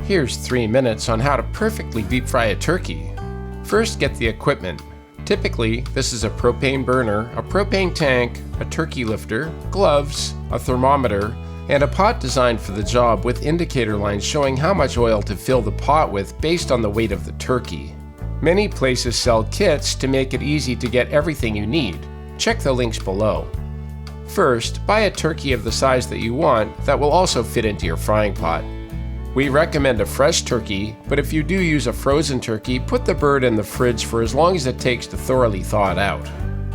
Here's 3 minutes on how to perfectly deep fry a turkey. First, get the equipment. Typically, this is a propane burner, a propane tank, a turkey lifter, gloves, a thermometer, and a pot designed for the job with indicator lines showing how much oil to fill the pot with based on the weight of the turkey. Many places sell kits to make it easy to get everything you need. Check the links below. First, buy a turkey of the size that you want that will also fit into your frying pot. We recommend a fresh turkey, but if you do use a frozen turkey, put the bird in the fridge for as long as it takes to thoroughly thaw it out.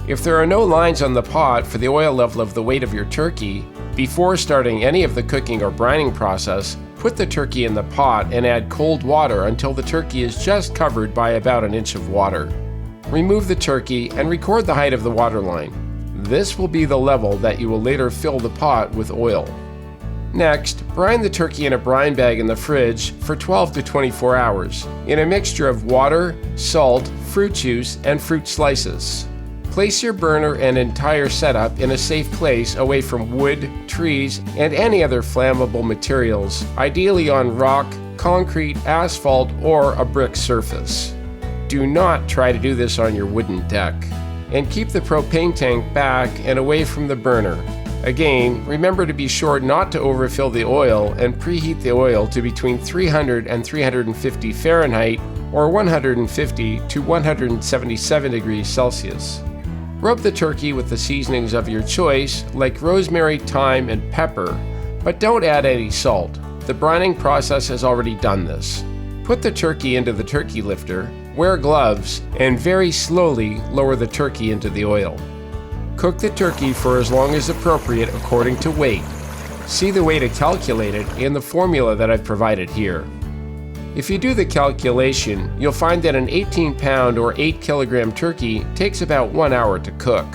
If there are no lines on the pot for the oil level of the weight of your turkey, before starting any of the cooking or brining process, put the turkey in the pot and add cold water until the turkey is just covered by about an inch of water. Remove the turkey and record the height of the water line. This will be the level that you will later fill the pot with oil. Next, brine the turkey in a brine bag in the fridge for 12 to 24 hours in a mixture of water, salt, fruit juice, and fruit slices. Place your burner and entire setup in a safe place away from wood, trees, and any other flammable materials, ideally on rock, concrete, asphalt, or a brick surface. Do not try to do this on your wooden deck. And keep the propane tank back and away from the burner. Again, remember to be sure not to overfill the oil and preheat the oil to between 300 and 350 Fahrenheit or 150 to 177 degrees Celsius. Rub the turkey with the seasonings of your choice like rosemary, thyme, and pepper, but don't add any salt. The brining process has already done this. Put the turkey into the turkey lifter, wear gloves, and very slowly lower the turkey into the oil. Cook the turkey for as long as appropriate according to weight. See the way to calculate it in the formula that I've provided here. If you do the calculation, you'll find that an 18-pound or 8-kilogram turkey takes about 1 hour to cook.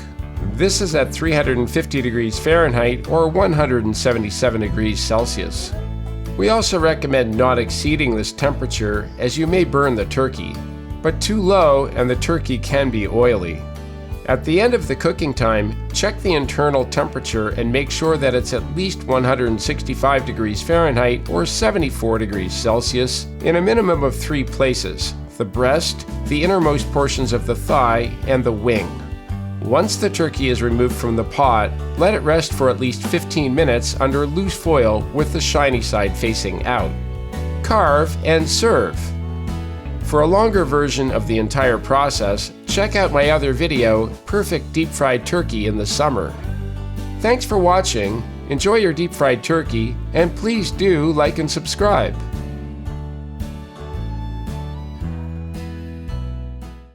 This is at 350 degrees Fahrenheit or 177 degrees Celsius. We also recommend not exceeding this temperature as you may burn the turkey, but too low and the turkey can be oily. At the end of the cooking time, check the internal temperature and make sure that it's at least 165 degrees Fahrenheit or 74 degrees Celsius in a minimum of 3 places: the breast, the innermost portions of the thigh, and the wing. Once the turkey is removed from the pot, let it rest for at least 15 minutes under loose foil with the shiny side facing out. Carve and serve. For a longer version of the entire process, check out my other video, Perfect Deep Fried Turkey in the Summer. Thanks for watching, enjoy your deep fried turkey, and please do like and subscribe.